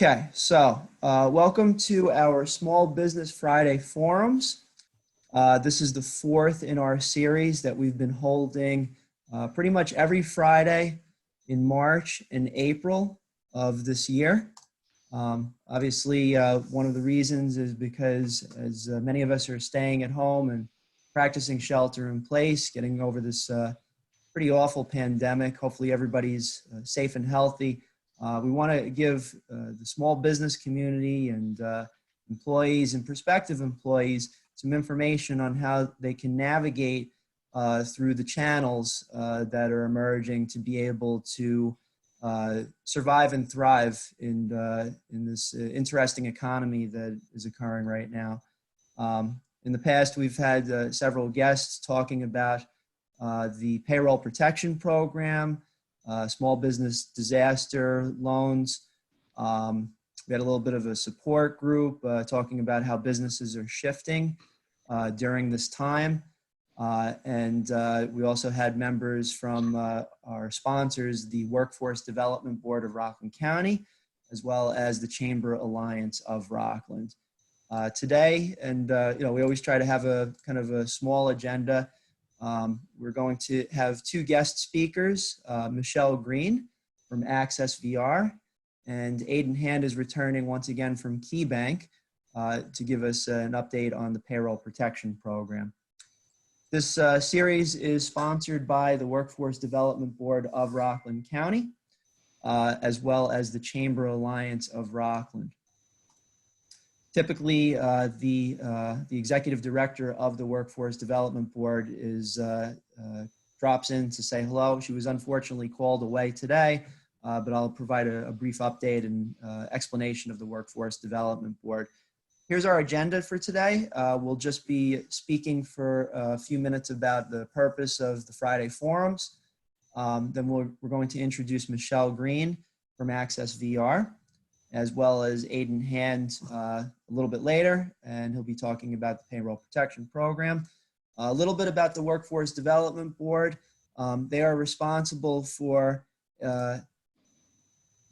Okay, so welcome to our Small Business Friday forums. This is the fourth in our series that we've been holding pretty much every Friday in March and April of this year. Obviously, one of the reasons is because as many of us are staying at home and practicing shelter in place, getting over this pretty awful pandemic. Hopefully everybody's safe and healthy. We want to give the small business community and employees and prospective employees some information on how they can navigate through the channels that are emerging to be able to survive and thrive in this interesting economy that is occurring right now. In the past, we've had several guests talking about the payroll protection program, small business disaster loans. We had a little bit of a support group talking about how businesses are shifting during this time. And we also had members from our sponsors, the Workforce Development Board of Rockland County, as well as the Chamber Alliance of Rockland. Today, and we always try to have a kind of a small agenda. We're going to have two guest speakers, Michelle Green from ACCES VR, and Aiden Hand is returning once again from KeyBank to give us an update on the payroll protection program. This series is sponsored by the Workforce Development Board of Rockland County, as well as the Chamber Alliance of Rockland. Typically, the executive director of the Workforce Development Board drops in to say hello. She was unfortunately called away today, but I'll provide a brief update and explanation of the Workforce Development Board. Here's our agenda for today. We'll just be speaking for a few minutes about the purpose of the Friday forums. Then we're going to introduce Michelle Green from ACCES VR, as well as Aiden Hand a little bit later, and he'll be talking about the payroll protection program. A little bit about the Workforce Development Board. They are responsible for the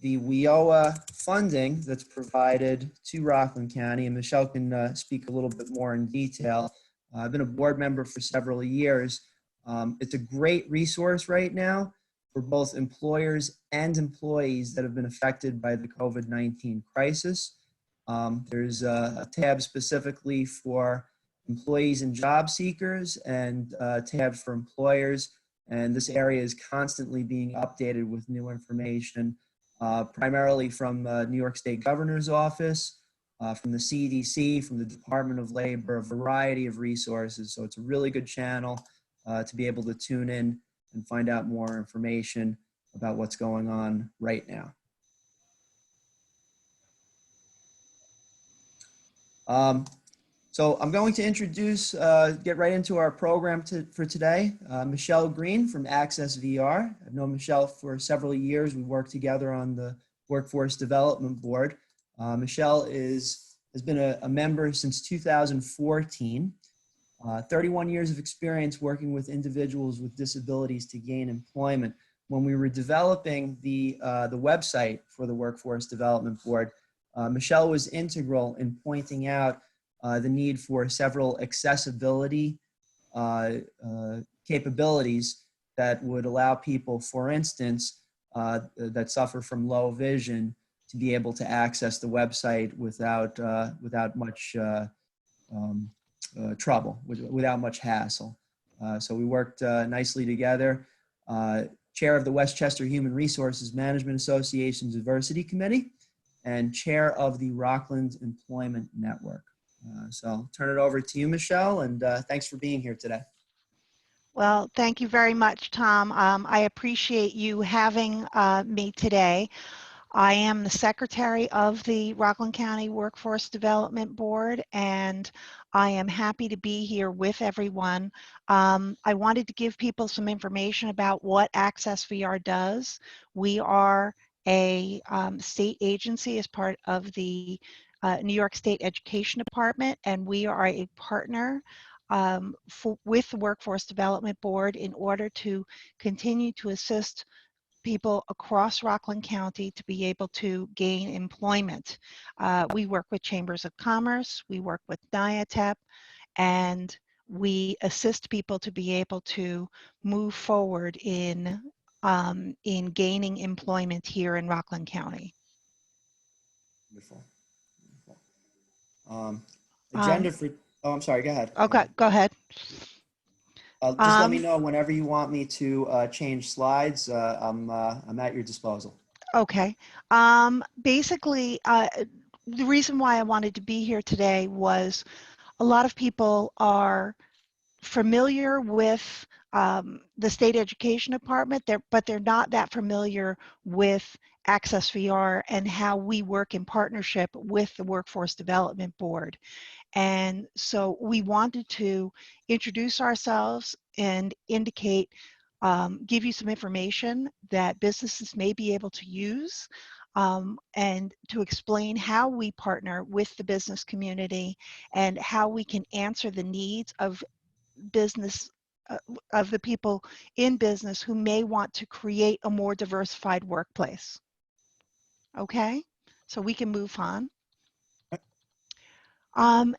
WIOA funding that's provided to Rockland County, and Michelle can speak a little bit more in detail. I've been a board member for several years. It's a great resource right now for both employers and employees that have been affected by the COVID-19 crisis. There's a tab specifically for employees and job seekers and a tab for employers. And this area is constantly being updated with new information, primarily from New York State Governor's Office, from the CDC, from the Department of Labor, a variety of resources. So it's a really good channel to be able to tune in and find out more information about what's going on right now. So I'm going to introduce, get right into our program for today. Michelle Green from ACCES VR. I've known Michelle for several years. We worked together on the Workforce Development Board. Michelle has been a member since 2014. 31 years of experience working with individuals with disabilities to gain employment. When we were developing the website for the Workforce Development Board, Michelle was integral in pointing out the need for several accessibility capabilities that would allow people, for instance, that suffer from low vision to be able to access the website without much trouble, without much hassle. So we worked nicely together. Chair of the Westchester Human Resources Management Association's Diversity Committee and chair of the Rockland Employment Network. So I'll turn it over to you, Michelle, and thanks for being here today. Well, thank you very much, Tom. I appreciate you having me today. I am the secretary of the Rockland County Workforce Development Board, and I am happy to be here with everyone. I wanted to give people some information about what ACCES VR does. We are a state agency as part of the New York State Education Department, and we are a partner with the Workforce Development Board in order to continue to assist people across Rockland County to be able to gain employment. We work with chambers of commerce, we work with NIATEP, and we assist people to be able to move forward in gaining employment here in Rockland County. Wonderful. Wonderful. Um, Um, agenda for, oh, I'm sorry, go ahead. Go okay, ahead. go ahead. Just let me Um, know whenever you want me to change slides. I'm at your disposal. okay. Basically, the reason why I wanted to be here today was a lot of people are familiar with the state education department, but they're not that familiar with Access VR and how we work in partnership with the Workforce Development Board. And so we wanted to introduce ourselves and indicate, give you some information that businesses may be able to use, and to explain how we partner with the business community and how we can answer the needs of business, of the people in business who may want to create a more diversified workplace. Okay, so we can move on. Um,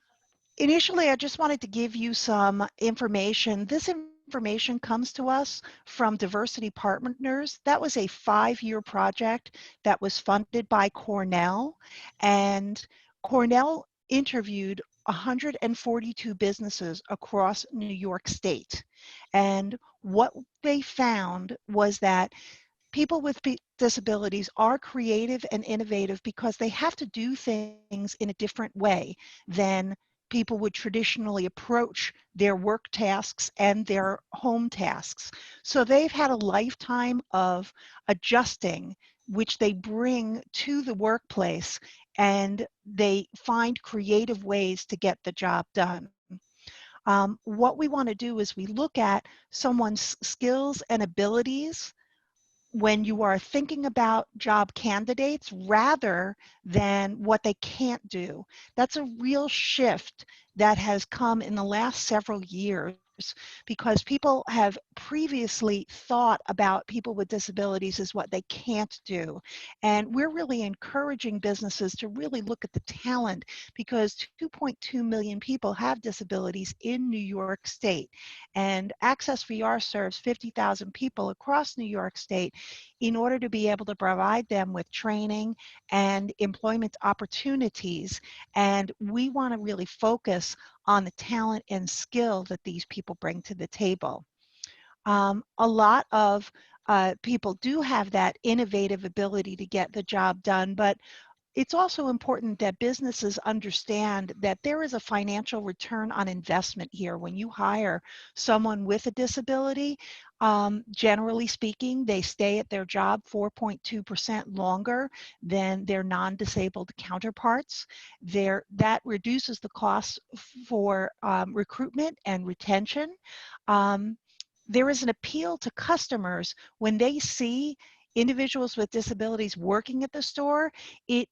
Initially, I just wanted to give you some information. This information comes to us from Diversity Partners. That was a 5-year project that was funded by Cornell, and Cornell interviewed 142 businesses across New York State. And what they found was that people with disabilities are creative and innovative because they have to do things in a different way than people would traditionally approach their work tasks and their home tasks. So they've had a lifetime of adjusting, which they bring to the workplace, and they find creative ways to get the job done. What we want to do is we look at someone's skills and abilities when you are thinking about job candidates rather than what they can't do. That's a real shift that has come in the last several years because people have previously thought about people with disabilities as what they can't do. And we're really encouraging businesses to really look at the talent because 2.2 million people have disabilities in New York State. And Access VR serves 50,000 people across New York State in order to be able to provide them with training and employment opportunities. And we want to really focus on the talent and skill that these people bring to the table. A lot of people do have that innovative ability to get the job done, but it's also important that businesses understand that there is a financial return on investment here. When you hire someone with a disability, generally speaking, they stay at their job 4.2% longer than their non-disabled counterparts. That reduces the costs for recruitment and retention. Um, there is an appeal to customers when they see individuals with disabilities working at the store. It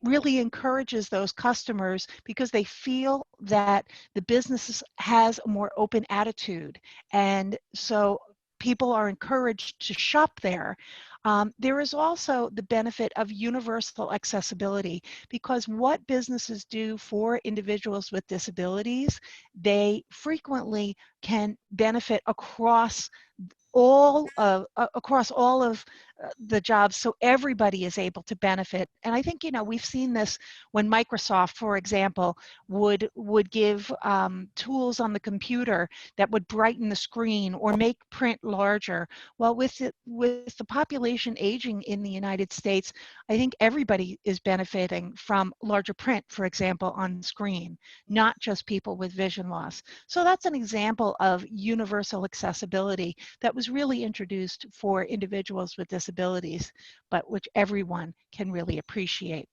really encourages those customers because they feel that the business has a more open attitude, and so people are encouraged to shop there. There is also the benefit of universal accessibility because what businesses do for individuals with disabilities, they frequently can benefit across all of the jobs, so everybody is able to benefit. And I think, we've seen this when Microsoft, for example, would give tools on the computer that would brighten the screen or make print larger. Well, with the population aging in the United States, I think everybody is benefiting from larger print, for example, on screen, not just people with vision loss. So that's an example of universal accessibility that was really introduced for individuals with disabilities, but which everyone can really appreciate.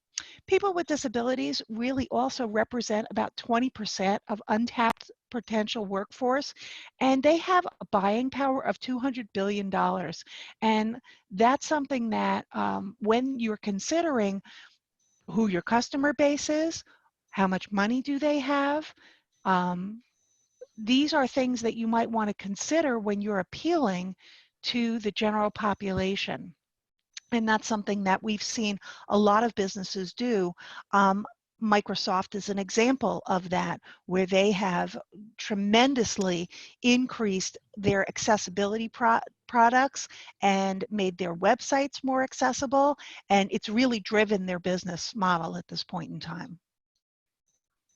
People with disabilities really also represent about 20% of untapped potential workforce, and they have a buying power of $200 billion. And that's something that when you're considering who your customer base is, how much money do they have, um, these are things that you might want to consider when you're appealing to the general population. And that's something that we've seen a lot of businesses do. Microsoft is an example of that, where they have tremendously increased their accessibility products and made their websites more accessible, and it's really driven their business model at this point in time.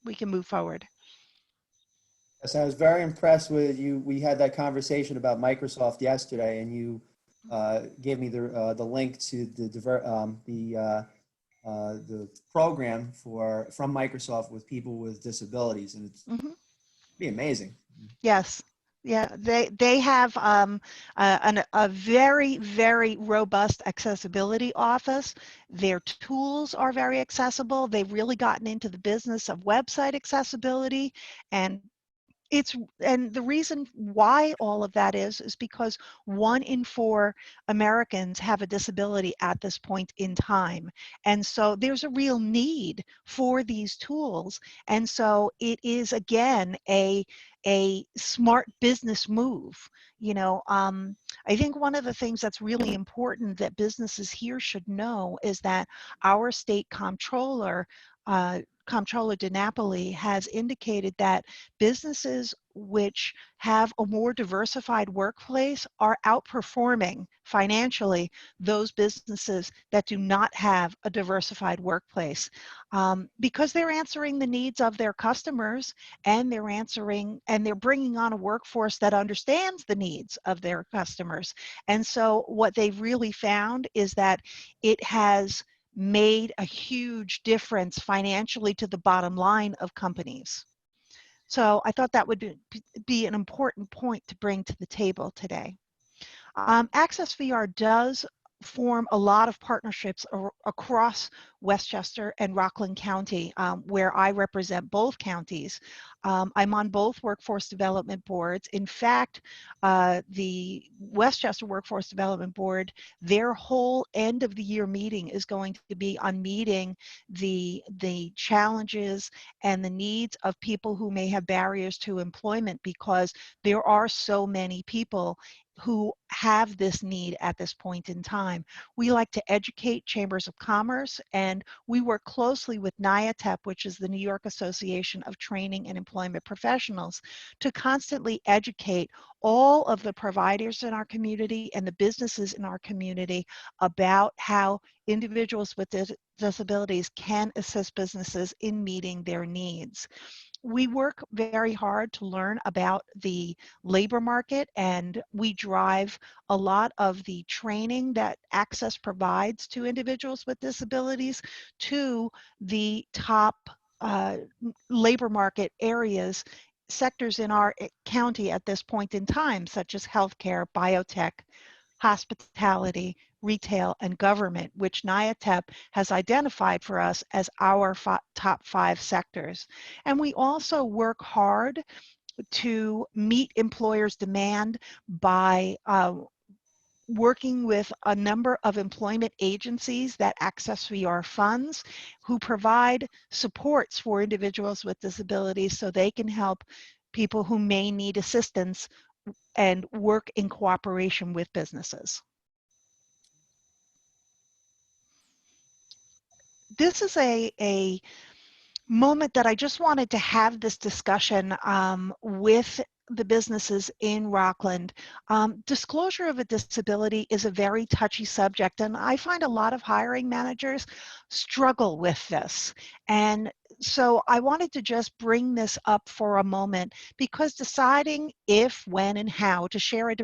We can move forward. Yes, I was very impressed with you. We had that conversation about Microsoft yesterday, and you gave me the link to the program from Microsoft with people with disabilities, and it's be amazing. Yes. Yeah, they have a very, very robust accessibility office. Their tools are very accessible. They've really gotten into the business of website accessibility, and the reason why all of that is because 1 in 4 Americans have a disability at this point in time. And so there's a real need for these tools. And so it is, again, a smart business move. I think one of the things that's really important that businesses here should know is that our state comptroller, Comptroller DiNapoli, has indicated that businesses which have a more diversified workplace are outperforming financially those businesses that do not have a diversified workplace, because they're answering the needs of their customers, and they're bringing on a workforce that understands the needs of their customers. And so what they've really found is that it has made a huge difference financially to the bottom line of companies. So I thought that would be an important point to bring to the table today. ACCESS VR does form a lot of partnerships across Westchester and Rockland County, where I represent both counties. I'm on both workforce development boards. In fact, the Westchester Workforce Development Board, their whole end of the year meeting is going to be on meeting the challenges and the needs of people who may have barriers to employment, because there are so many people who have this need at this point in time. We like to educate chambers of commerce, and we work closely with NIATEP, which is the New York Association of Training and Employment Professionals, to constantly educate all of the providers in our community and the businesses in our community about how individuals with disabilities can assist businesses in meeting their needs. We work very hard to learn about the labor market, and we drive a lot of the training that ACCESS provides to individuals with disabilities to the top labor market areas, sectors in our county at this point in time, such as healthcare, biotech, hospitality, retail, and government, which NIATEP has identified for us as our top 5 sectors. And we also work hard to meet employers' demand by working with a number of employment agencies that ACCESS VR funds, who provide supports for individuals with disabilities so they can help people who may need assistance and work in cooperation with businesses. This is a moment that I just wanted to have this discussion with the businesses in Rockland. Disclosure of a disability is a very touchy subject, and I find a lot of hiring managers struggle with this. And so I wanted to just bring this up for a moment, because deciding if, when, and how to share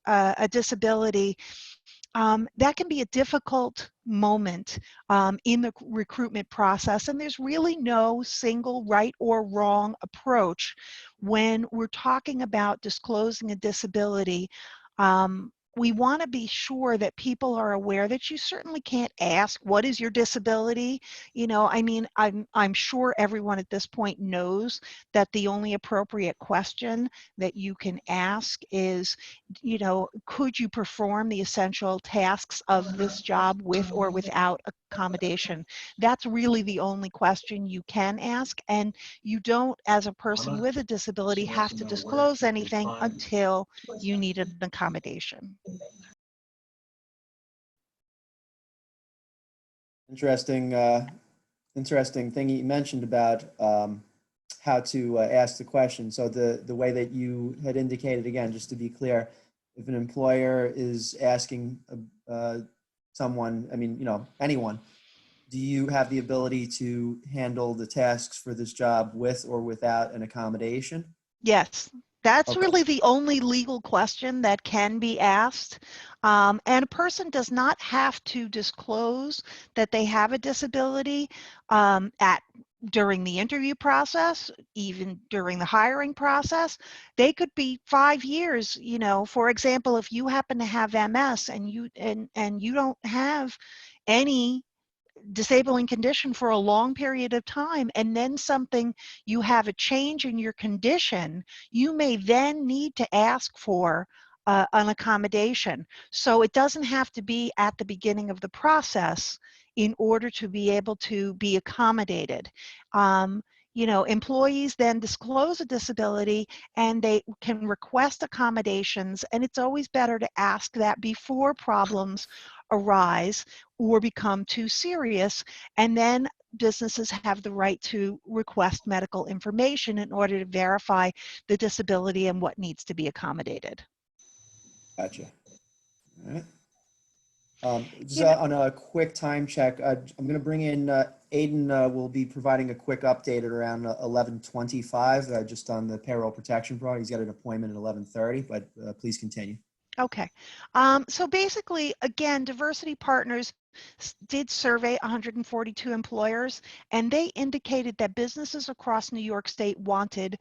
a disability, that can be a difficult moment in the recruitment process, and there's really no single right or wrong approach when we're talking about disclosing a disability. We want to be sure that people are aware that you certainly can't ask, what is your disability? I mean, I'm sure everyone at this point knows that the only appropriate question that you can ask is, could you perform the essential tasks of this job with or without a accommodation. That's really the only question you can ask, and you don't, as a person with a disability, have to disclose anything until you need an accommodation. Interesting, interesting thing you mentioned about how to ask the question. So the way that you had indicated, again, just to be clear, if an employer is asking someone, I mean, anyone, do you have the ability to handle the tasks for this job with or without an accommodation? Yes, that's Okay. really the only legal question that can be asked. And a person does not have to disclose that they have a disability during the interview process, even during the hiring process. They could be 5 years, for example, if you happen to have MS and you don't have any disabling condition for a long period of time, and then you have a change in your condition, you may then need to ask for an accommodation. So it doesn't have to be at the beginning of the process in order to be able to be accommodated. Employees then disclose a disability and they can request accommodations, and it's always better to ask that before problems arise or become too serious, and then businesses have the right to request medical information in order to verify the disability and what needs to be accommodated. Gotcha. All right. Just You know, on a quick time check, I'm going to bring in Aiden. Will be providing a quick update at around 11:25, just on the payroll protection product. He's got an appointment at 11:30, but please continue. Okay. So basically, again, Diversity Partners did survey 142 employers, and they indicated that businesses across New York State wanted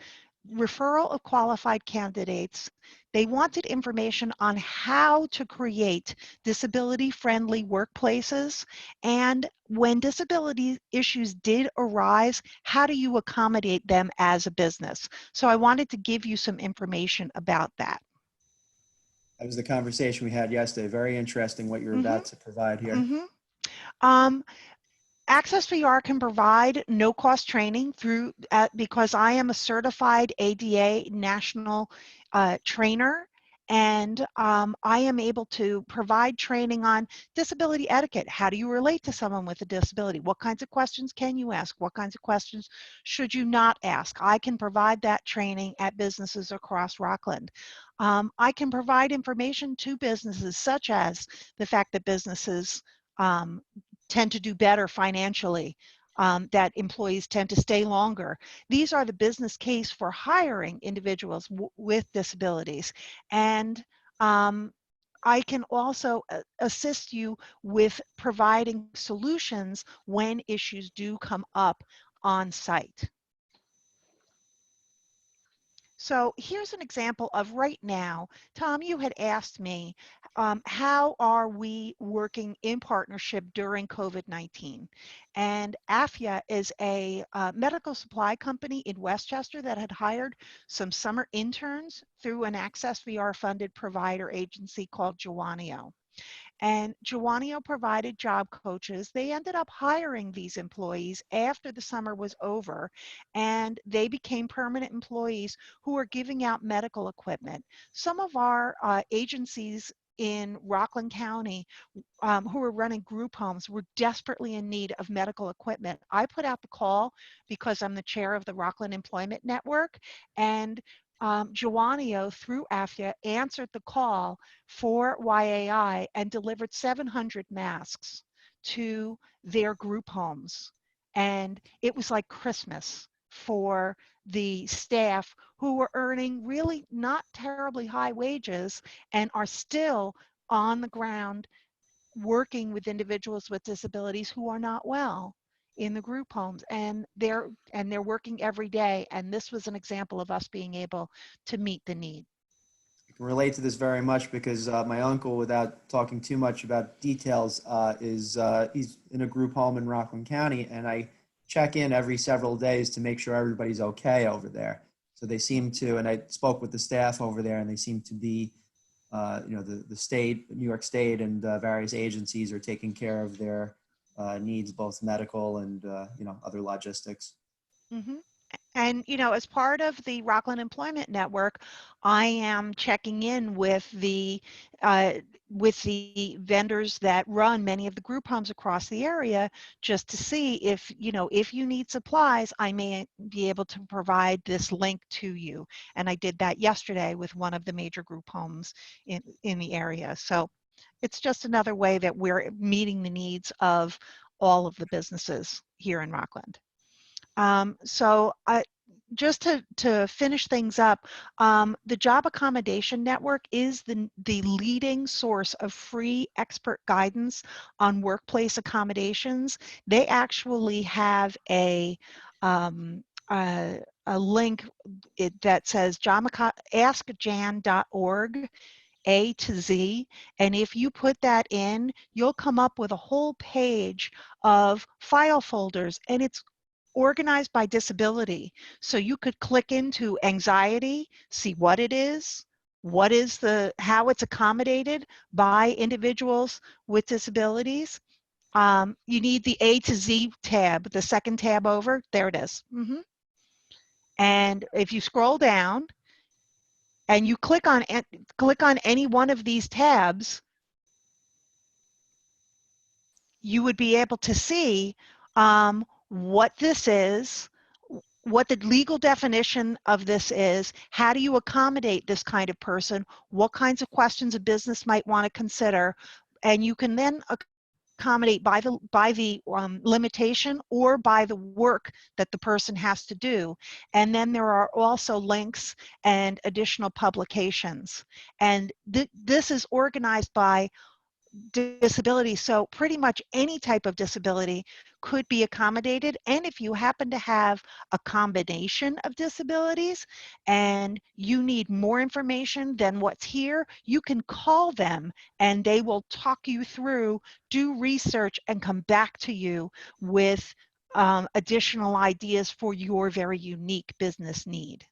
referral of qualified candidates. They wanted information on how to create disability-friendly workplaces, and when disability issues did arise, how do you accommodate them as a business? So I wanted to give you some information about that. That was the conversation we had yesterday. Very interesting what you're Mm-hmm. about to provide here. Mm-hmm. Um, Access VR can provide no-cost training because I am a certified ADA national trainer, and I am able to provide training on disability etiquette. How do you relate to someone with a disability? What kinds of questions can you ask? What kinds of questions should you not ask? I can provide that training at businesses across Rockland. I can provide information to businesses, such as the fact that businesses tend to do better financially, that employees tend to stay longer. These are the business case for hiring individuals with disabilities. And I can also assist you with providing solutions when issues do come up on site. So here's an example of right now. Tom, you had asked me, how are we working in partnership during COVID-19? And AFIA is a medical supply company in Westchester that had hired some summer interns through an ACCESS VR funded provider agency called Joanio. And Joanio provided job coaches. They ended up hiring these employees after the summer was over, and they became permanent employees who are giving out medical equipment. Some of our agencies in Rockland County who are running group homes were desperately in need of medical equipment. I put out the call because I'm the chair of the Rockland Employment Network, and Joanio through AFIA answered the call for YAI and delivered 700 masks to their group homes. And it was like Christmas for the staff who were earning really not terribly high wages and are still on the ground working with individuals with disabilities who are not well in the group homes, and they're working every day, and this was an example of us being able to meet the need. I can relate to this very much because my uncle, without talking too much about details, he's in a group home in Rockland County, and I check in every several days to make sure everybody's okay over there. So they seem to, and I spoke with the staff over there, and they seem to be, the state, New York State, and various agencies are taking care of their needs, both medical and other logistics. Mhm. And, as part of the Rockland Employment Network, I am checking in uh, with the vendors that run many of the group homes across the area, just to see if you need supplies, I may be able to provide this link to you. And I did that yesterday with one of the major group homes in the area. So it's just another way that we're meeting the needs of all of the businesses here in Rockland. So just to finish things up, the Job Accommodation Network is the leading source of free expert guidance on workplace accommodations. They actually have um, a link that says askjan.org A to Z. And if you put that in, you'll come up with a whole page of file folders, and it's organized by disability. So you could click into anxiety, see what it is, how it's accommodated by individuals with disabilities. You need the A to Z tab, the second tab over, there it is. And if you scroll down and you click on any one of these tabs, you would be able to see what this is, what the legal definition of this is, how do you accommodate this kind of person, what kinds of questions a business might want to consider, and you can then accommodate by the limitation or by the work that the person has to do. And then there are also links and additional publications. And this is organized by disability. So pretty much any type of disability could be accommodated. And if you happen to have a combination of disabilities and you need more information than what's here, you can call them and they will talk you through, do research, and come back to you with additional ideas for your very unique business need.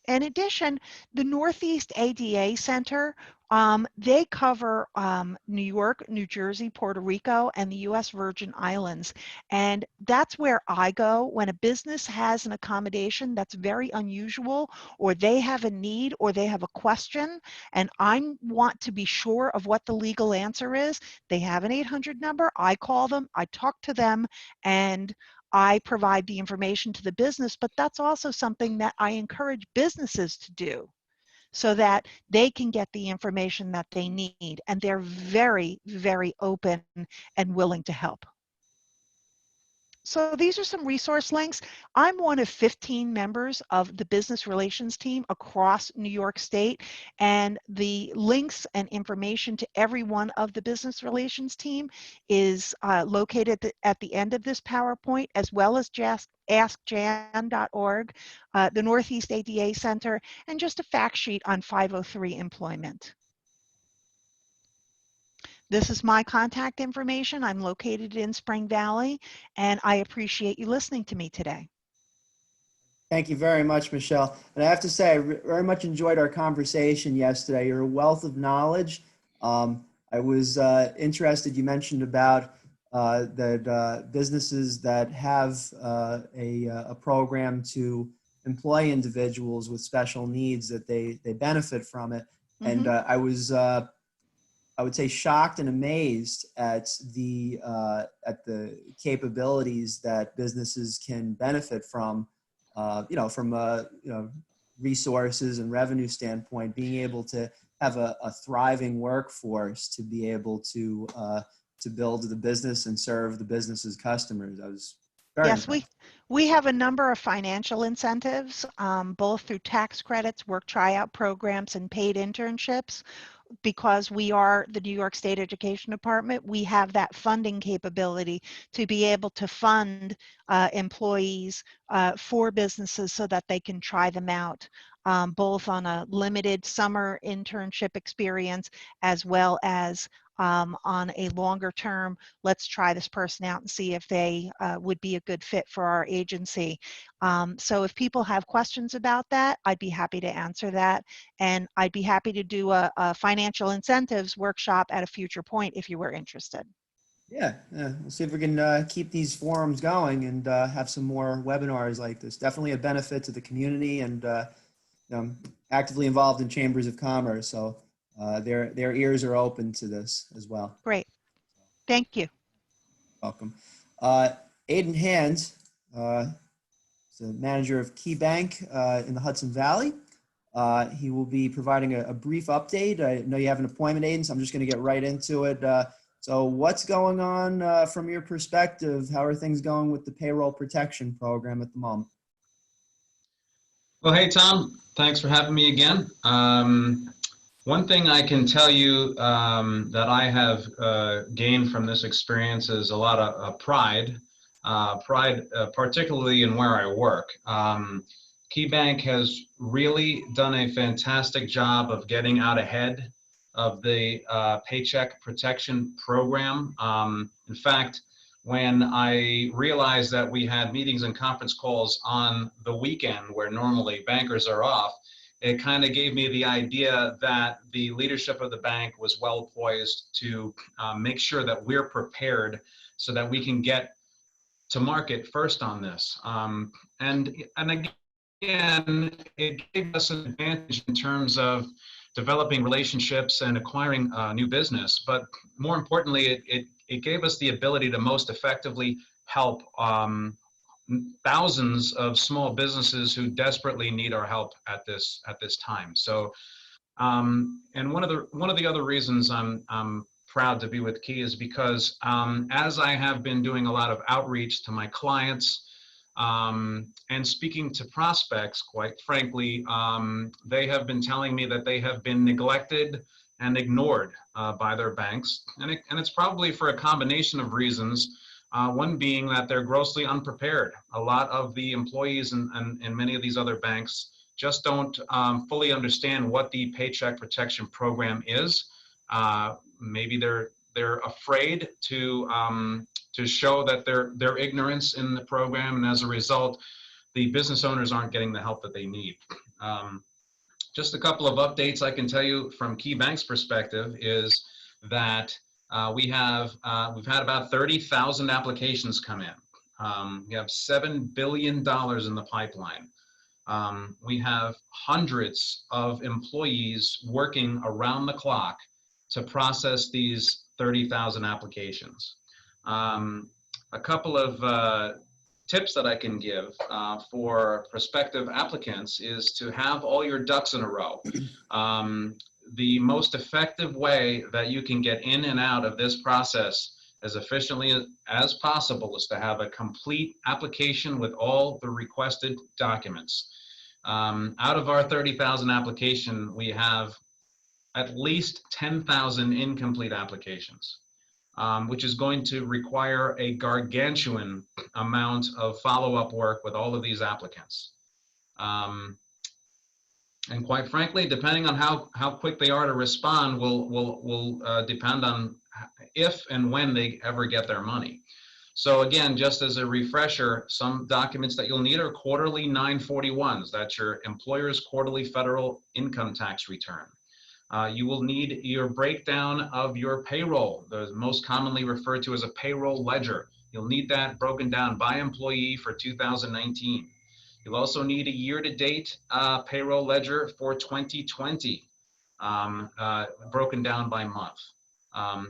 In addition, the Northeast ADA Center, they cover New York, New Jersey, Puerto Rico, and the U.S. Virgin Islands. And that's where I go when a business has an accommodation that's very unusual, or they have a need, or they have a question, and I want to be sure of what the legal answer is. They have an 800 number, I call them, I talk to them, and I provide the information to the business, but that's also something that I encourage businesses to do so that they can get the information that they need. And they're very, very open and willing to help. So these are some resource links. I'm one of 15 members of the business relations team across New York State, and the links and information to every one of the business relations team is located at the end of this PowerPoint, as well as askjan.org, the Northeast ADA Center, and just a fact sheet on 503 employment. This is my contact information. I'm located in Spring Valley, and I appreciate you listening to me today. Thank you very much, Michelle. And I have to say, I very much enjoyed our conversation yesterday. You're a wealth of knowledge. I was interested, you mentioned about that businesses that have a program to employ individuals with special needs, that they benefit from it. And I would say shocked and amazed at the capabilities that businesses can benefit from, from a resources and revenue standpoint, being able to have a thriving workforce to be able to build the business and serve the business's customers. I was very Yes, impressed. we have a number of financial incentives, both through tax credits, work tryout programs, and paid internships. Because we are the New York State Education Department, we have that funding capability to be able to fund employees for businesses so that they can try them out, both on a limited summer internship experience as well as on a longer term, let's try this person out and see if they would be a good fit for our agency. So if people have questions about that, I'd be happy to answer that. And I'd be happy to do a financial incentives workshop at a future point if you were interested. Yeah, yeah. We'll see if we can keep these forums going and have some more webinars like this. Definitely a benefit to the community, and I'm actively involved in chambers of commerce, so their ears are open to this as well. Great. Thank you. Welcome. Aiden Hands, is the manager of Key Bank in the Hudson Valley. He will be providing a brief update. I know you have an appointment, Aiden, so I'm just going to get right into it. So what's going on from your perspective? How are things going with the payroll protection program at the moment? Well, hey, Tom, thanks for having me again. One thing I can tell you that I have gained from this experience is a lot of pride, particularly in where I work. KeyBank has really done a fantastic job of getting out ahead of the Paycheck Protection Program. In fact, when I realized that we had meetings and conference calls on the weekend where normally bankers are off, it kind of gave me the idea that the leadership of the bank was well poised to make sure that we're prepared so that we can get to market first on this. And again, it gave us an advantage in terms of developing relationships and acquiring new business. But more importantly, it gave us the ability to most effectively help thousands of small businesses who desperately need our help at this time. So, and one of the other reasons I'm proud to be with Key is because as I have been doing a lot of outreach to my clients and speaking to prospects, quite frankly, they have been telling me that they have been neglected and ignored by their banks, and it's probably for a combination of reasons. One being that they're grossly unprepared. A lot of the employees in many of these other banks just don't fully understand what the Paycheck Protection Program is. Maybe they're afraid to show that their ignorance in the program, and as a result, the business owners aren't getting the help that they need. Just a couple of updates I can tell you from Key Bank's perspective is that we've had about 30,000 applications come in. We have $7 billion in the pipeline. We have hundreds of employees working around the clock to process these 30,000 applications. A couple of tips that I can give for prospective applicants is to have all your ducks in a row. The most effective way that you can get in and out of this process as efficiently as possible is to have a complete application with all the requested documents. Out of our 30,000 application, we have at least 10,000 incomplete applications, which is going to require a gargantuan amount of follow-up work with all of these applicants. And quite frankly, depending on how quick they are to respond will depend on if and when they ever get their money. So again, just as a refresher, some documents that you'll need are quarterly 941s. That's your employer's quarterly federal income tax return. You will need your breakdown of your payroll, the most commonly referred to as a payroll ledger. You'll need that broken down by employee for 2019. You'll also need a year-to-date payroll ledger for 2020, broken down by month.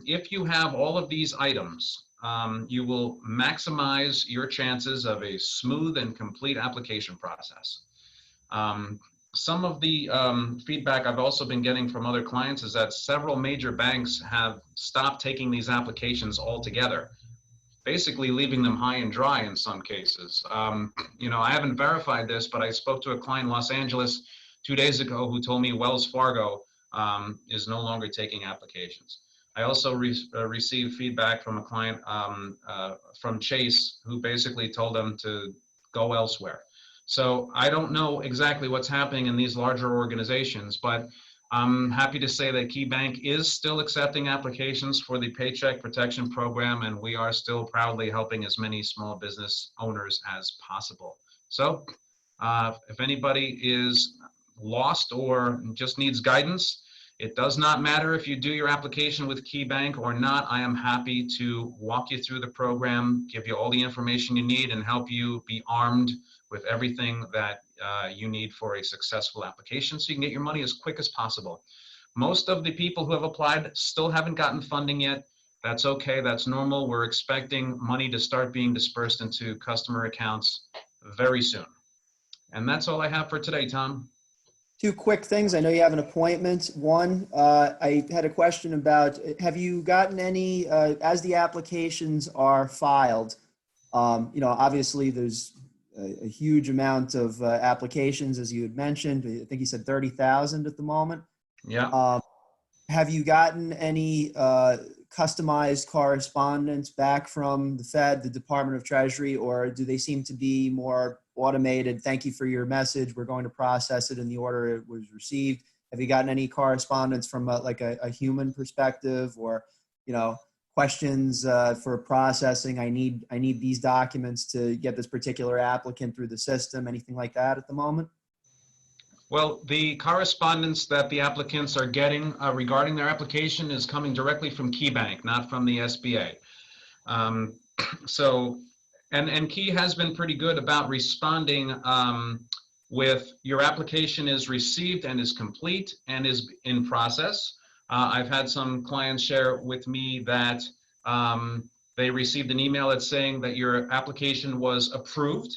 If you have all of these items, you will maximize your chances of a smooth and complete application process. Some of the feedback I've also been getting from other clients is that several major banks have stopped taking these applications altogether, basically leaving them high and dry in some cases. You know, I haven't verified this, but I spoke to a client in Los Angeles 2 days ago who told me Wells Fargo is no longer taking applications. I also received feedback from a client from Chase who basically told them to go elsewhere. So I don't know exactly what's happening in these larger organizations, but I'm happy to say that KeyBank is still accepting applications for the Paycheck Protection Program, and we are still proudly helping as many small business owners as possible. So if anybody is lost or just needs guidance, it does not matter if you do your application with KeyBank or not. I am happy to walk you through the program, give you all the information you need, and help you be armed with everything that you need for a successful application so you can get your money as quick as possible. Most of the people who have applied still haven't gotten funding yet. That's okay, that's normal. We're expecting money to start being dispersed into customer accounts very soon. And that's all I have for today, Tom. Two quick things. I know you have an appointment. One, I had a question about, have you gotten any, as the applications are filed, obviously there's a huge amount of applications, as you had mentioned. I think you said 30,000 at the moment. Yeah. Have you gotten any customized correspondence back from the Fed, the Department of Treasury, or do they seem to be more automated? Thank you for your message. We're going to process it in the order it was received. Have you gotten any correspondence from a human perspective, or, questions for processing? I need these documents to get this particular applicant through the system. Anything like that at the moment? Well, the correspondence that the applicants are getting regarding their application is coming directly from KeyBank, not from the SBA. And Key has been pretty good about responding with your application is received and is complete and is in process. I've had some clients share with me that they received an email that's saying that your application was approved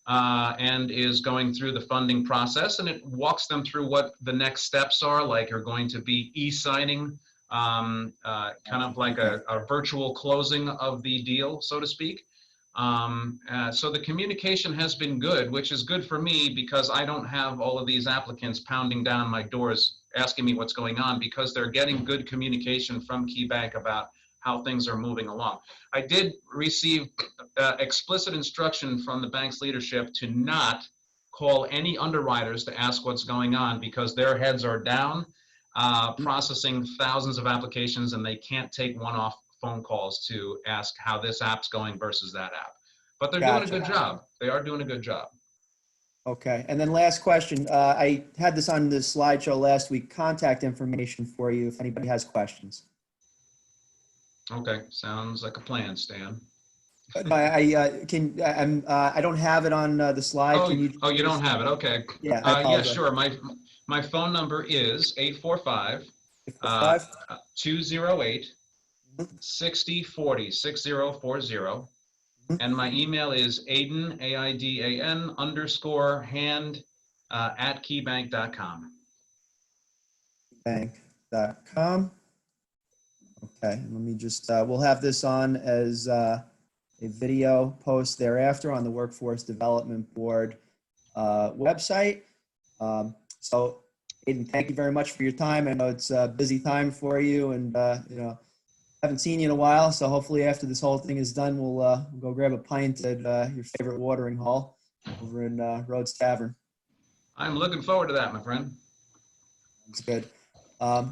and is going through the funding process, and it walks them through what the next steps are, like are going to be e-signing, kind of like a virtual closing of the deal, so to speak. So the communication has been good, which is good for me because I don't have all of these applicants pounding down my doors asking me what's going on, because they're getting good communication from KeyBank about how things are moving along. I did receive explicit instruction from the bank's leadership to not call any underwriters to ask what's going on, because their heads are down processing thousands of applications, and they can't take one-off phone calls to ask how this app's going versus that app. But they're doing a good job. They are doing a good job. Okay. And then last question. I had this on the slideshow last week, contact information for you if anybody has questions. Okay. Sounds like a plan, Stan. I don't have it on the slide. Oh, Can you? you don't have it. Okay. Yeah, I apologize. Yeah, sure. My phone number is 845 208 6040 6040. And my email is Aidan, AIDAN _hand at keybank.com. Bank.com. Okay, let me just, we'll have this on as a video post thereafter on the Workforce Development Board website. So, Aidan, thank you very much for your time. I know it's a busy time for you, and haven't seen you in a while, so hopefully after this whole thing is done, we'll go grab a pint at your favorite watering hole over in Rhodes Tavern. I'm looking forward to that, my friend. That's good.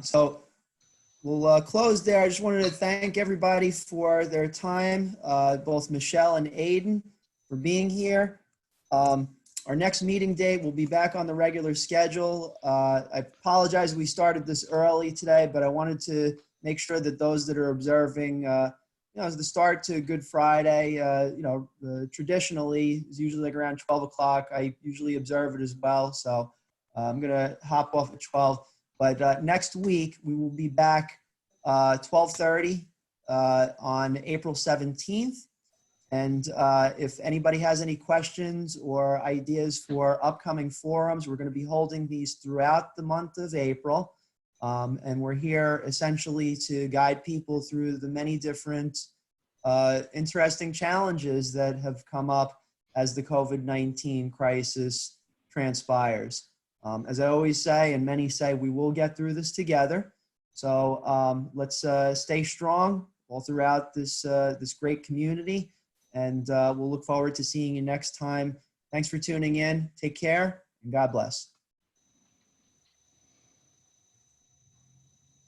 So we'll close there. I just wanted to thank everybody for their time, both Michelle and Aidan, for being here. Our next meeting date will be back on the regular schedule. I apologize we started this early today, but I wanted to make sure that those that are observing, as the start to Good Friday, traditionally is usually like around 12 o'clock. I usually observe it as well. So I'm going to hop off at 12. But next week, we will be back 12:30 on April 17th. And if anybody has any questions or ideas for upcoming forums, we're going to be holding these throughout the month of April. And we're here essentially to guide people through the many different interesting challenges that have come up as the COVID-19 crisis transpires. As I always say, and many say, we will get through this together. So let's stay strong all throughout this, this great community. And we'll look forward to seeing you next time. Thanks for tuning in. Take care, and God bless.